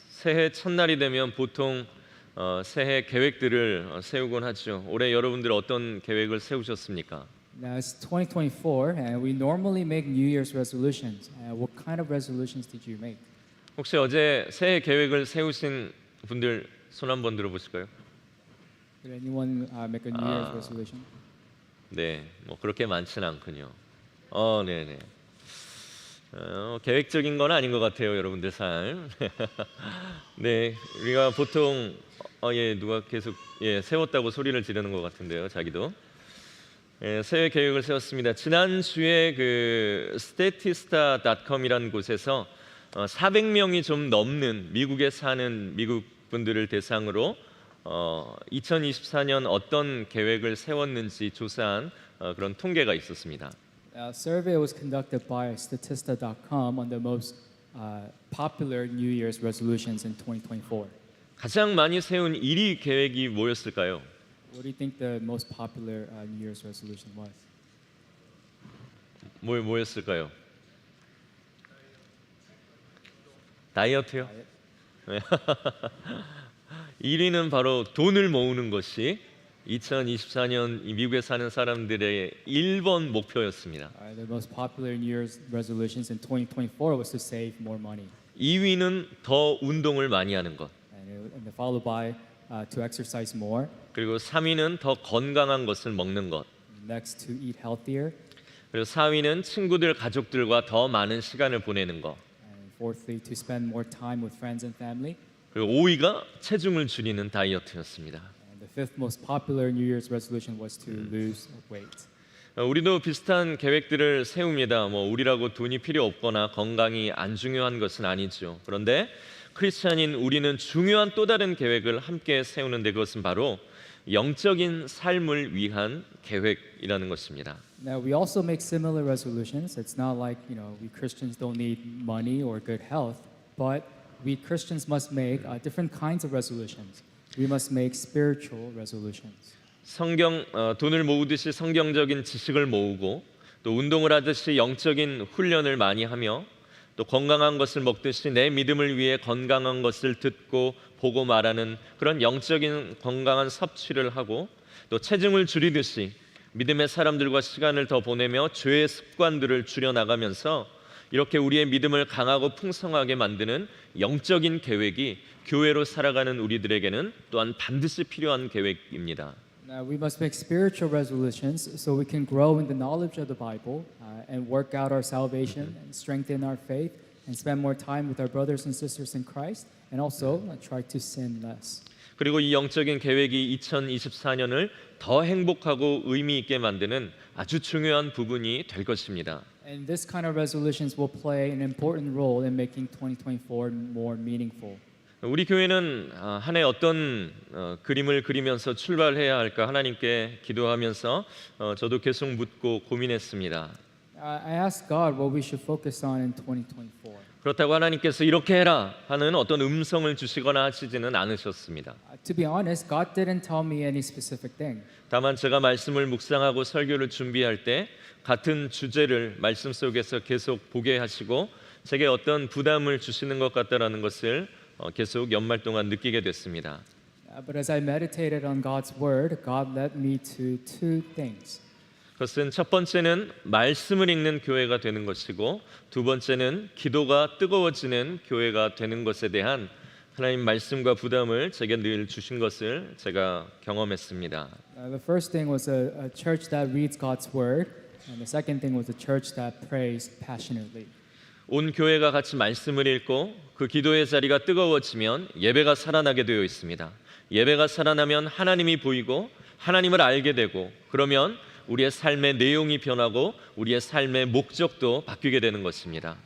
새해 첫날이 되면 보통 새해 계획들을 세우곤 하죠. 올해 여러분들 어떤 계획을 세우셨습니까? Now it's 2024, and we normally make New Year's resolutions. What kind of resolutions did you make? 혹시 어제 새해 계획을 세우신 분들 손 한번 들어보실까요? Did anyone make a New Year's 아, resolution? 네, 뭐 그렇게 많지는 않군요. 네네. 계획적인 건 아닌 것 같아요, 여러분들 삶. 네, 우리가 보통 누가 계속 세웠다고 소리를 지르는 것 같은데요, 자기도. 새해 계획을 세웠습니다. 지난주에 그 statista.com이라는 곳에서 400명이 좀 넘는 미국에 사는 미국 분들을 대상으로 2024년 어떤 계획을 세웠는지 조사한 그런 통계가 있었습니다. A survey was conducted by Statista.com on the most popular New Year's resolutions in 2024. 가장 많이 세운 1위 계획이 뭐였을까요? What do you think the most popular New Year's resolution was? 뭐였을까요? 다이어트요? Diet? 1위는 바로 돈을 모으는 것이 2024년 미국에 사는 사람들의 1번 목표였습니다. The most popular New Year's resolutions in 2024 was to save more money, 2위는 더 운동을 많이 하는 것. and followed by to exercise more. 그리고 3위는 더 건강한 것을 먹는 것. Next, to eat healthier. 그리고 4위는 친구들, 가족들과 더 많은 시간을 보내는 것. And fourthly, to spend more time with friends and family. 그리고 5위가 체중을 줄이는 다이어트였습니다. And the fifth most popular New Year's resolution was to lose weight. 우리도 비슷한 계획들을 세웁니다. 우리라고 돈이 필요 없거나 건강이 안 중요한 것은 아니죠. 그런데 크리스찬인 우리는 중요한 또 다른 계획을 함께 세우는데 그것은 바로 영적인 삶을 위한 계획이라는 것입니다. Now, we also make similar resolutions. It's not like, we Christians don't need money or good health, but we Christians must make different kinds of resolutions. We must make spiritual resolutions. 돈을 모으듯이 성경적인 지식을 모으고 또 운동을 하듯이 영적인 훈련을 많이 하며 또 건강한 것을 먹듯이 내 믿음을 위해 건강한 것을 듣고 보고 말하는 그런 영적인 건강한 섭취를 하고 또 체중을 줄이듯이 믿음의 사람들과 시간을 더 보내며 죄의 습관들을 줄여나가면서 이렇게 우리의 믿음을 강하고 풍성하게 만드는 영적인 계획이 교회로 살아가는 우리들에게는 또한 반드시 필요한 계획입니다. Now, we must make spiritual resolutions so we can grow in the knowledge of the Bible and work out our salvation and strengthen our faith and spend more time with our brothers and sisters in Christ and also try to sin less. 그리고 이 영적인 계획이 2024년을 더 행복하고 의미 있게 만드는 아주 중요한 부분이 될 것입니다. And this kind of resolutions will play an important role in making 2024 more meaningful. 우리 교회는 한 해 어떤 그림을 그리면서 출발해야 할까 하나님께 기도하면서 저도 계속 묻고 고민했습니다. I asked God what we should focus on in 2024. 그렇다고 하나님께서 이렇게 해라 하는 어떤 음성을 주시거나 하시지는 않으셨습니다. To be honest, God didn't tell me any specific thing. 다만 제가 말씀을 묵상하고 설교를 준비할 때 같은 주제를 말씀 속에서 계속 보게 하시고 제게 어떤 부담을 주시는 것 같다라는 것을 계속 연말 동안 느끼게 됐습니다. But as I meditated on God's word, God led me to two things. 그것은 첫 번째는 말씀을 읽는 교회가 되는 것이고 두 번째는 기도가 뜨거워지는 교회가 되는 것에 대한 하나님 말씀과 부담을 제게 늘 주신 것을 제가 경험했습니다. The first thing was a church that reads God's word, and the second thing was a church that prays passionately. 온 교회가 같이 말씀을 읽고 그 기도의 자리가 뜨거워지면 예배가 살아나게 되어 있습니다. 예배가 살아나면 하나님이 보이고 하나님을 알게 되고 그러면 우리의 삶의 내용이 변하고 우리의 삶의 목적도 바뀌게 되는 것입니다.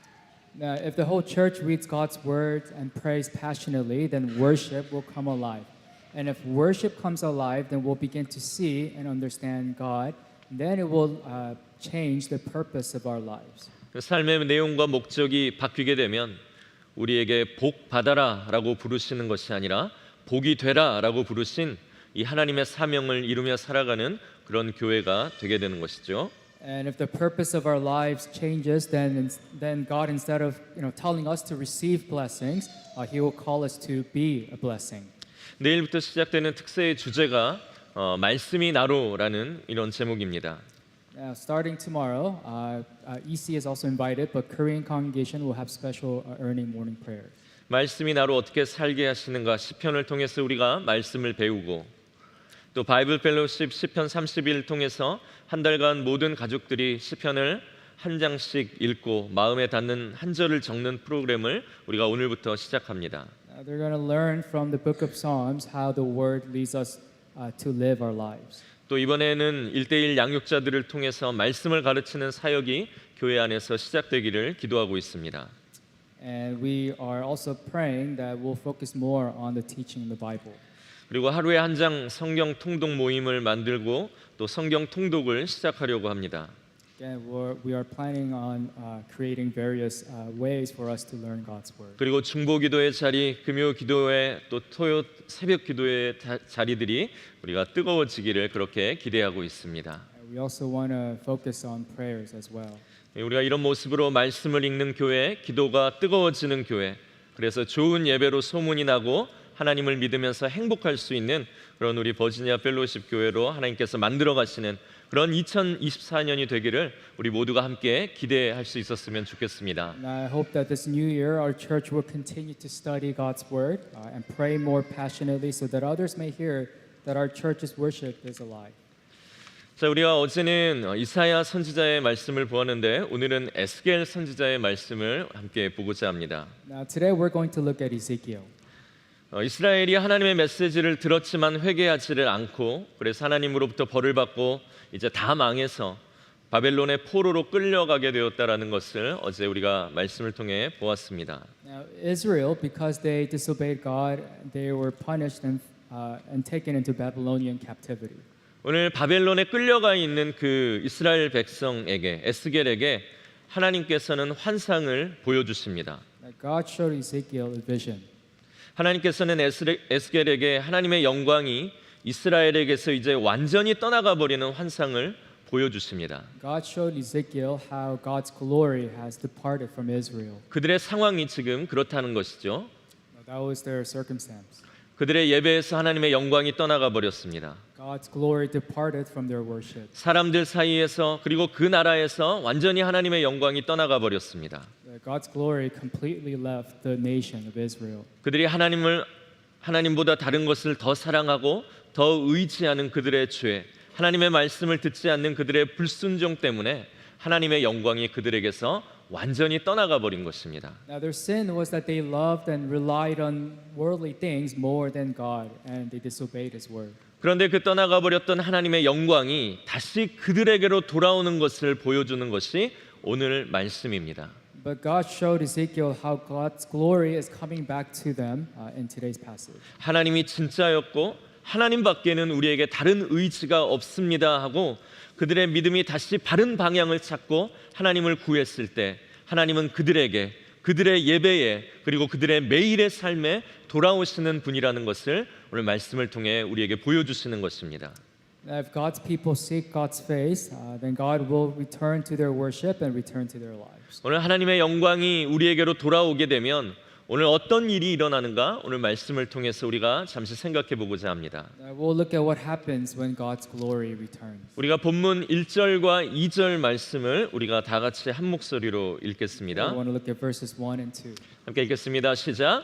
Now, if the whole church reads God's word and prays passionately, then worship will come alive. And if worship comes alive, then we'll begin to see and understand God. Then it will change the purpose of our lives. 삶의 내용과 목적이 바뀌게 되면 우리에게 복 받아라라고 부르시는 것이 아니라 복이 되라라고 부르신 이 하나님의 사명을 이루며 살아가는 그런 교회가 되게 되는 것이죠. And if the purpose of our lives changes, then God, instead of telling us to receive blessings, He will call us to be a blessing. 내일부터 시작되는 특세의 주제가 말씀이 나로라는 이런 제목입니다. Now, starting tomorrow, EC is also invited, but Korean congregation will have special early morning prayers. 말씀이 나로 어떻게 살게 하시는가 시편을 통해서 우리가 말씀을 배우고 또 바이블 펠로십 시편 30일 통해서 한 달간 모든 가족들이 시편을 한 장씩 읽고 마음에 닿는 한 절을 적는 프로그램을 우리가 오늘부터 시작합니다. They're going to learn from the book of Psalms how the word leads us to live our lives. 또 이번에는 1대1 양육자들을 통해서 말씀을 가르치는 사역이 교회 안에서 시작되기를 기도하고 있습니다. And we are also praying that we'll focus more on the teaching of the Bible. 그리고 하루에 한 장 성경 통독 모임을 만들고 또 성경 통독을 시작하려고 합니다. Again, we are planning on creating various ways for us to learn God's word. 그리고 중보 기도의 자리, 금요 기도회, 또 토요 새벽 기도의 자리들이 우리가 뜨거워지기를 그렇게 기대하고 있습니다. We also want to focus on prayers as well. 우리가 이런 모습으로 말씀을 읽는 교회, 기도가 뜨거워지는 교회, 그래서 좋은 예배로 소문이 나고 하나님을 믿으면서 행복할 수 있는 그런 우리 버지니아 펠로십 교회로 하나님께서 만들어 가시는 그런 2024년이 되기를 우리 모두가 함께 기대할 수 있었으면 좋겠습니다. And I hope that this new year our church will continue to study God's word and pray more passionately so that others may hear that our church's worship is alive. 자, 우리가 어제는 이사야 선지자의 말씀을 보았는데 오늘은 에스겔 선지자의 말씀을 함께 보고자 합니다. Now today we're going to look at Ezekiel. 이스라엘이 하나님의 메시지를 들었지만 회개하지를 않고 그래서 하나님으로부터 벌을 받고 이제 다 망해서 바벨론의 포로로 끌려가게 되었다라는 것을 어제 우리가 말씀을 통해 보았습니다. Now Israel, because they disobeyed God, they were punished and taken into Babylonian captivity. 오늘 바벨론에 끌려가 있는 그 이스라엘 백성에게 에스겔에게 하나님께서는 환상을 보여주십니다. Now God showed Ezekiel a vision. 하나님께서는 에스겔에게 하나님의 영광이 이스라엘에게서 이제 완전히 떠나가 버리는 환상을 보여주십니다. God showed Ezekiel how God's glory has departed from Israel. 그들의 상황이 지금 그렇다는 것이죠. That was their circumstance. 그들의 예배에서 하나님의 영광이 떠나가 버렸습니다. God's glory departed from their worship. 사람들 사이에서 그리고 그 나라에서 완전히 하나님의 영광이 떠나가 버렸습니다. God's glory completely left the nation of Israel. 그들이 하나님보다 다른 것을 더 사랑하고 더 의지하는 그들의 죄, 하나님의 말씀을 듣지 않는 그들의 불순종 때문에 하나님의 영광이 그들에게서 완전히 떠나가 버린 것입니다. Now their sin was that they loved and relied on worldly things more than God, and they disobeyed His word. 그런데 그 떠나가 버렸던 하나님의 영광이 다시 그들에게로 돌아오는 것을 보여주는 것이 오늘 말씀입니다. But God showed Ezekiel how God's glory is coming back to them in today's passage. 하나님이 진짜였고 하나님밖에는 우리에게 다른 의지가 없습니다 하고 그들의 믿음이 다시 바른 방향을 찾고 하나님을 구했을 때 하나님은 그들에게 그들의 예배에 그리고 그들의 매일의 삶에 돌아오시는 분이라는 것을 오늘 말씀을 통해 우리에게 보여주시는 것입니다. If God's people seek God's face, then God will return to their worship and return to their lives. 오늘 하나님의 영광이 우리에게로 돌아오게 되면 오늘 어떤 일이 일어나는가 오늘 말씀을 통해서 우리가 잠시 생각해 보고자 합니다. We'll look at what happens when God's glory returns. 우리가 본문 1절과 2절 말씀을 우리가 다 같이 한 목소리로 We 읽겠습니다. want to look at verses 1 and 2. 함께 읽겠습니다. 시작.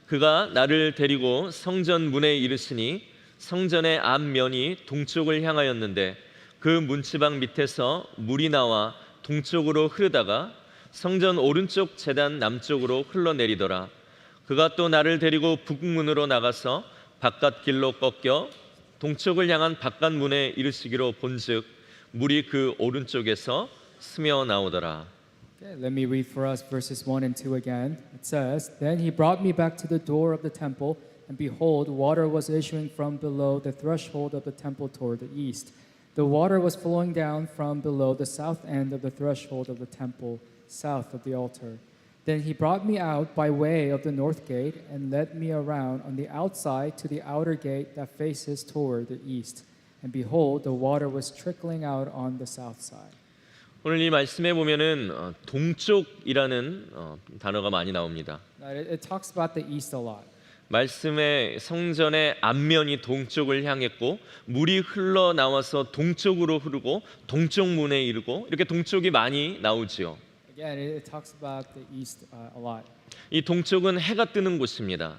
그가 나를 데리고 성전 문에 이르시니 성전의 앞면이 동쪽을 향하였는데 그 문지방 밑에서 물이 나와 동쪽으로 흐르다가 성전 오른쪽 제단 남쪽으로 흘러내리더라. 그가 또 나를 데리고 북문으로 나가서 바깥 길로 꺾여 동쪽을 향한 바깥 문에 이르시기로 본즉 물이 그 오른쪽에서 스며 나오더라. Okay, let me read for us verses 1 and 2 again. It says, Then he brought me back to the door of the temple, and behold, water was issuing from below the threshold of the temple toward the east. The water was flowing down from below the south end of the threshold of the temple, south of the altar. Then he brought me out by way of the north gate and led me around on the outside to the outer gate that faces toward the east. And behold, the water was trickling out on the south side. 오늘 이 말씀에 보면은 동쪽이라는 단어가 많이 나옵니다. It talks about the east a lot. 말씀의 성전의 앞면이 동쪽을 향했고 물이 흘러 나와서 동쪽으로 흐르고 동쪽 문에 이르고 이렇게 동쪽이 많이 나오지요. Again, it talks about the east a lot. 이 동쪽은 해가 뜨는 곳입니다.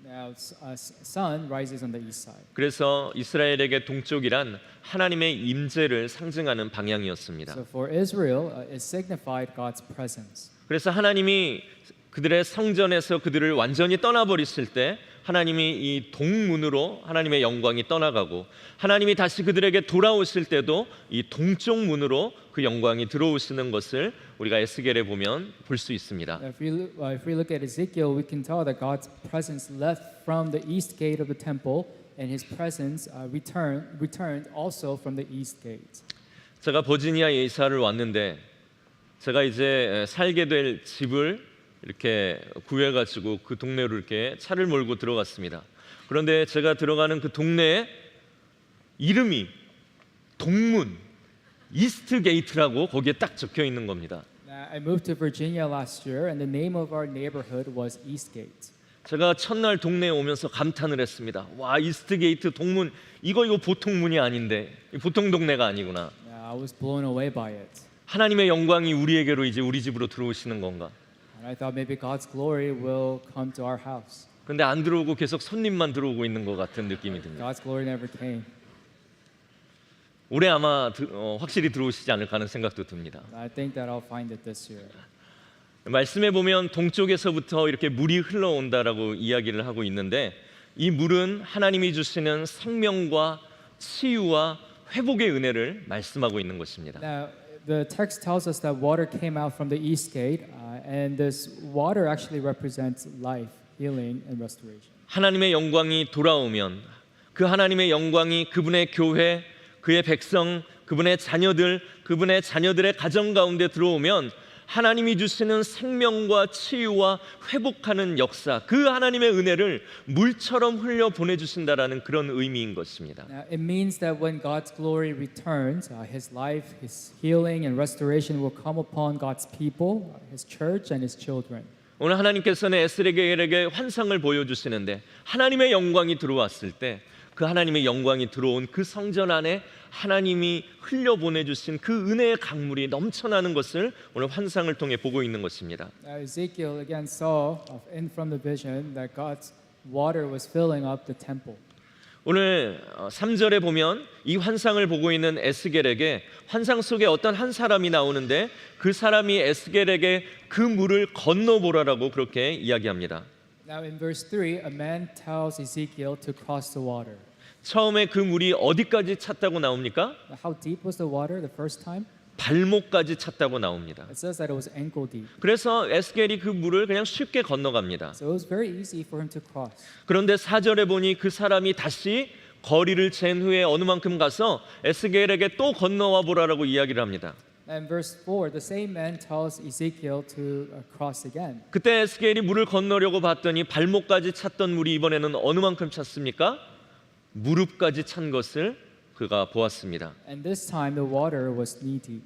Now, sun rises on the east side. 그래서 이스라엘에게 동쪽이란 하나님의 임재를 상징하는 방향이었습니다. So for Israel, it signified God's presence. 그래서 하나님이 그들의 성전에서 그들을 완전히 떠나버리실 때 하나님이 이 동문으로 하나님의 영광이 떠나가고 하나님이 다시 그들에게 돌아오실 때도 이 동쪽 문으로 그 영광이 들어오시는 것을 우리가 에스겔에 보면 볼 수 있습니다. If we look at Ezekiel, we can tell that God's presence left from the east gate of the temple, and His presence returned also from the east gate. 제가 버지니아에 이사를 왔는데 제가 이제 살게 될 집을 이렇게 구해가지고 그 동네로 이렇게 차를 몰고 들어갔습니다. 그런데 제가 들어가는 그 동네에 이름이 동문 이스트 게이트라고 거기에 딱 적혀 있는 겁니다. I moved to Virginia last year, and the name of our neighborhood was Eastgate. 제가 첫날 동네에 오면서 감탄을 했습니다. 와, 이스트 게이트 동문 이거 보통 문이 아닌데 보통 동네가 아니구나. I was blown away by it. 하나님의 영광이 우리에게로 이제 우리 집으로 들어오시는 건가? And I thought maybe God's glory will come to our house. 근데 안 들어오고 계속 손님만 들어오고 있는 것 같은 느낌이 듭니다. God's glory never came. 올해 아마 확실히 들어오시지 않을까 하는 생각도 듭니다. I think that I'll find it this year. 말씀에 보면 동쪽에서부터 이렇게 물이 흘러온다라고 이야기를 하고 있는데 이 물은 하나님이 주시는 생명과 치유와 회복의 은혜를 말씀하고 있는 것입니다. Now, the text tells us that water came out from the east gate, and this water actually represents life, healing, and restoration. 하나님의 영광이 돌아오면 그 하나님의 영광이 그분의 교회, 그의 백성, 그분의 자녀들, 그분의 자녀들의 가정 가운데 들어오면 하나님이 주시는 생명과 치유와 회복하는 역사, 그 하나님의 은혜를 물처럼 흘려 보내주신다라는 그런 의미인 것입니다. Now, it means that when God's glory returns, His life, His healing, and restoration will come upon God's people, His church, and His children. 오늘 하나님께서는 에스겔에게 환상을 보여주시는데 하나님의 영광이 들어왔을 때 그 하나님의 영광이 들어온 그 성전 안에 하나님이 흘려보내주신 그 은혜의 강물이 넘쳐나는 것을 오늘 환상을 통해 보고 있는 것입니다. Now, Ezekiel again saw in from the vision that God's water was filling up the temple. 오늘 3절에 보면 이 환상을 보고 있는 에스겔에게 환상 속에 어떤 한 사람이 나오는데 그 사람이 에스겔에게 그 물을 건너보라라고 그렇게 이야기합니다. Now in verse 3, a man tells Ezekiel to cross the water. 처음에 그 물이 어디까지 찼다고 나옵니까? How deep was the water the first time? 발목까지 찼다고 나옵니다. It says that it was ankle deep. 그래서 에스겔이 그 물을 그냥 쉽게 건너갑니다. So it was very easy for him to cross. 그런데 4절에 보니 그 사람이 다시 거리를 잰 후에 어느 만큼 가서 에스겔에게 또 건너와 보라라고 이야기를 합니다. And verse 4, the same man tells Ezekiel to cross again. 그때 에스겔이 물을 건너려고 봤더니 발목까지 찼던 물이 이번에는 어느 만큼 찼습니까? 무릎까지 찬 것을 그가 보았습니다. And this time the water was knee deep.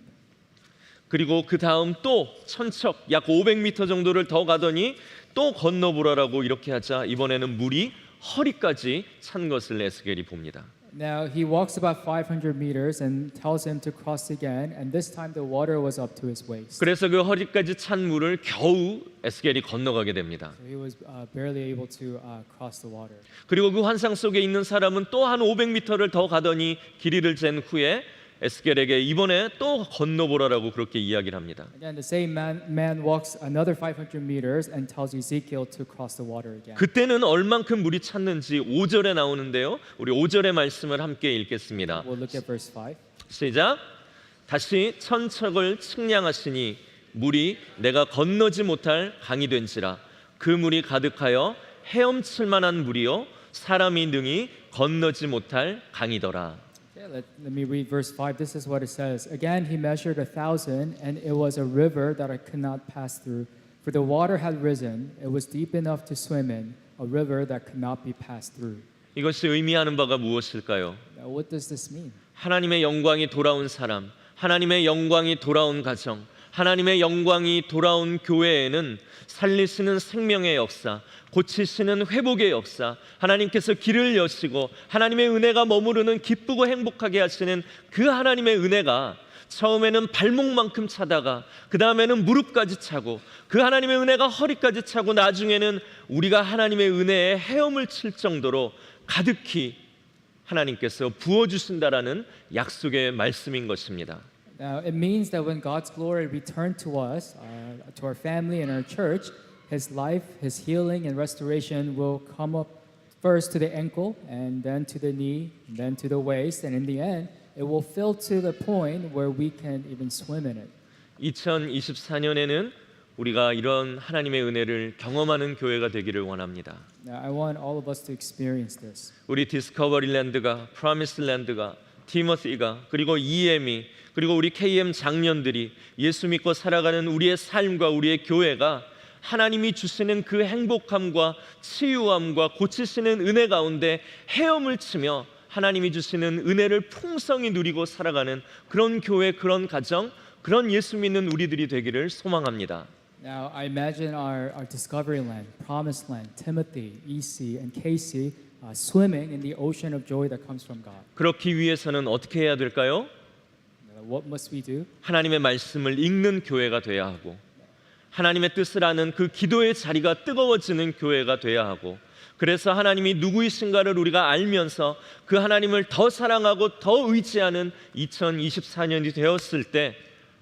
그리고 그 다음 또 천척 약 500m 정도를 더 가더니 또 건너보라라고 이렇게 하자 이번에는 물이 허리까지 찬 것을 에스겔이 봅니다. Now he walks about 500 meters and tells him to cross again, and this time the water was up to his waist. 그래서 그 허리까지 찬 물을 겨우 에스겔이 건너가게 됩니다. So he was barely able to cross the water. 그리고 그 환상 속에 있는 사람은 또 한 500m를 더 가더니 길이를 잰 후에 에스겔에게 이번에 또 건너보라라고 그렇게 이야기를 합니다. Again, the same man walks another 500 meters and tells Ezekiel to cross the water again. 그때는 얼만큼 물이 찼는지 5절에 나오는데요. 우리 5절의 말씀을 함께 읽겠습니다. We'll look at verse 5. 시작. 다시 천척을 측량하시니 물이 내가 건너지 못할 강이 된지라 그 물이 가득하여 헤엄칠 만한 물이요 사람이 능히 건너지 못할 강이더라. Okay, let me read verse 5. This is what it says. Again, he measured 1,000, and it was a river that I could not pass through, for the water had risen. It was deep enough to swim in, a river that could not be passed through. 이것이 의미하는 바가 무엇일까요? Now, what does this mean? 하나님의 영광이 돌아온 사람, 하나님의 영광이 돌아온 가정, 하나님의 영광이 돌아온 교회에는 살리시는 생명의 역사, 고치시는 회복의 역사, 하나님께서 길을 여시고 하나님의 은혜가 머무르는 기쁘고 행복하게 하시는 그 하나님의 은혜가 처음에는 발목만큼 차다가 그 다음에는 무릎까지 차고 그 하나님의 은혜가 허리까지 차고 나중에는 우리가 하나님의 은혜에 헤엄을 칠 정도로 가득히 하나님께서 부어주신다라는 약속의 말씀인 것입니다. Now, it means that when God's glory returned to us, to our family and our church, His life, His healing and restoration will come up first to the ankle, and then to the knee, and then to the waist, and in the end, it will fill to the point where we can even swim in it. 2024년에는 우리가 이런 하나님의 은혜를 경험하는 교회가 되기를 원합니다. Now, I want all of us to experience this. 우리 디스커버리 랜드가, 프로미스 랜드가, 티모시가, 그리고 EM이, 그리고 우리 KM 장년들이 예수 믿고 살아가는 우리의 삶과 우리의 교회가 하나님이 주시는 그 행복함과 치유함과 고치시는 은혜 가운데 헤엄을 치며 하나님이 주시는 은혜를 풍성히 누리고 살아가는 그런 교회, 그런 가정, 그런 예수 믿는 우리들이 되기를 소망합니다. Now, I imagine our Discovery Land, Promised Land, Timothy, EC, and Casey swimming in the ocean of joy that comes from God. 그렇기 위해서는 어떻게 해야 될까요? What must we do? 하나님의 말씀을 읽는 교회가 돼야 하고 하나님의 뜻을 아는 그 기도의 자리가 뜨거워지는 교회가 돼야 하고 그래서 하나님이 누구이신가를 우리가 알면서 그 하나님을 더 사랑하고 더 의지하는 2024년이 되었을 때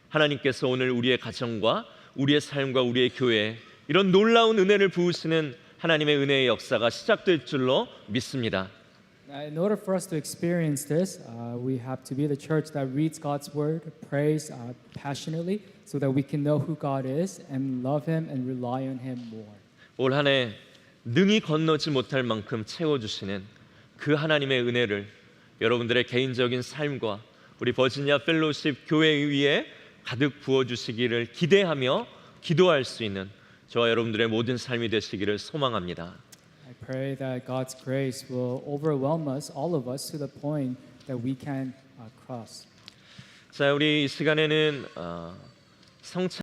하나님께서 오늘 우리의 가정과 우리의 삶과 우리의 교회에 이런 놀라운 은혜를 부으시는 하나님의 은혜의 역사가 시작될 줄로 믿습니다. In order for us to experience this, we have to be the church that reads God's word, prays passionately, so that we can know who God is and love Him and rely on Him more. 올 한 해 능히 건너지 못할 만큼 채워주시는 그 하나님의 은혜를 여러분들의 개인적인 삶과 우리 버지니아 펠로십 교회 위에 가득 부어주시기를 기대하며 기도할 수 있는 저와 여러분들의 모든 삶이 되시기를 소망합니다. I pray that God's grace will overwhelm us, all of us, to the point that we can cross. 자, 우리 이 시간에는 성찬